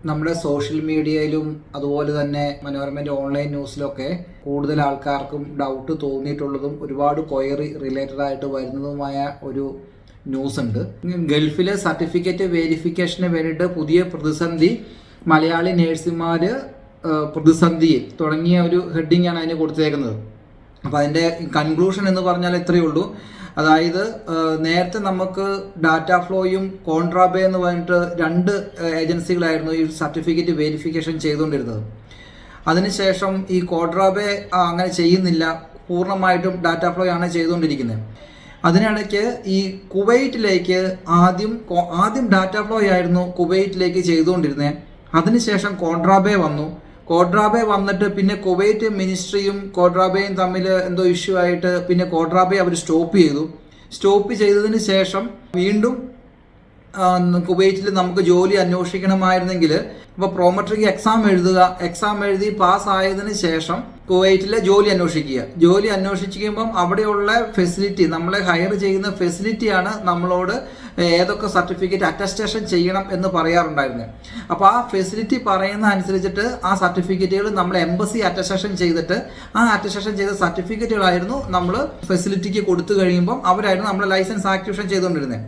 നമ്മുടെ സോഷ്യൽ മീഡിയയിലും അതുപോലെ തന്നെ മനോരമയുടെ ഓൺലൈൻ ന്യൂസിലൊക്കെ കൂടുതൽ ആൾക്കാർക്കും ഡൗട്ട് തോന്നിയിട്ടുള്ളതും ഒരുപാട് ക്വയറി റിലേറ്റഡ് ആയിട്ട് വരുന്നതുമായ ഒരു ന്യൂസ് ഉണ്ട്. ഗൾഫിലെ സർട്ടിഫിക്കറ്റ് വെരിഫിക്കേഷന് വേണ്ടിയിട്ട് പുതിയ പ്രതിസന്ധി, മലയാളി നേഴ്സുമാർ പ്രതിസന്ധിയിൽ തുടങ്ങിയ ഒരു ഹെഡിങ് ആണ് അതിന് കൊടുത്തേക്കുന്നത്. അപ്പോൾ അതിൻ്റെ കൺക്ലൂഷൻ എന്ന് പറഞ്ഞാൽ ഇത്രയേ ഉള്ളൂ. അതായത് നേരത്തെ നമുക്ക് ഡാറ്റ ഫ്ലോയും കോൺട്രാബേ എന്ന് പറഞ്ഞിട്ട് രണ്ട് ഏജൻസികളായിരുന്നു ഈ സർട്ടിഫിക്കറ്റ് വെരിഫിക്കേഷൻ ചെയ്തുകൊണ്ടിരുന്നത്. അതിനുശേഷം ഈ കോൺട്രാബേ അങ്ങനെ ചെയ്യുന്നില്ല, പൂർണ്ണമായിട്ടും ഡാറ്റ ഫ്ലോ ആണ് ചെയ്തുകൊണ്ടിരിക്കുന്നത്. അതിനിടയ്ക്ക് ഈ കുവൈറ്റിലേക്ക് ആദ്യം ഡാറ്റ ഫ്ലോ ആയിരുന്നു കുവൈറ്റിലേക്ക് ചെയ്തുകൊണ്ടിരുന്നത്. അതിനുശേഷം കോൺട്രാബേ വന്നു. കോൺട്രാബേ വന്നിട്ട് പിന്നെ കുവൈറ്റ് മിനിസ്ട്രിയും കോൺട്രാബേയും തമ്മിൽ എന്തോ ഇഷ്യൂ ആയിട്ട് പിന്നെ കോൺട്രാബേ അവർ സ്റ്റോപ്പ് ചെയ്തതിന് ശേഷം വീണ്ടും കുവൈറ്റിൽ നമുക്ക് ജോലി അന്വേഷിക്കണമായിരുന്നെങ്കിൽ ഇപ്പോൾ പ്രോമെട്രിക് എക്സാം എഴുതി പാസ്സായതിനു ശേഷം കുവൈറ്റിലെ ജോലി അന്വേഷിക്കുമ്പം അവിടെയുള്ള ഫെസിലിറ്റി, നമ്മളെ ഹയർ ചെയ്യുന്ന ഫെസിലിറ്റിയാണ് നമ്മളോട് ഏതൊക്കെ സർട്ടിഫിക്കറ്റ് അറ്റസ്റ്റേഷൻ ചെയ്യണം എന്ന് പറയാറുണ്ടായിരുന്നത്. അപ്പോൾ ആ ഫെസിലിറ്റി പറയുന്ന അനുസരിച്ചിട്ട് ആ സർട്ടിഫിക്കറ്റുകൾ നമ്മൾ എംബസി അറ്റസ്റ്റേഷൻ ചെയ്തിട്ട് ആ അറ്റസ്റ്റേഷൻ ചെയ്ത സർട്ടിഫിക്കറ്റുകളായിരുന്നു നമ്മൾ ഫെസിലിറ്റിക്ക് കൊടുത്തു കഴിയുമ്പം അവരായിരുന്നു നമ്മളെ ലൈസൻസ് ആക്ടിവേഷൻ ചെയ്തുകൊണ്ടിരുന്നത്.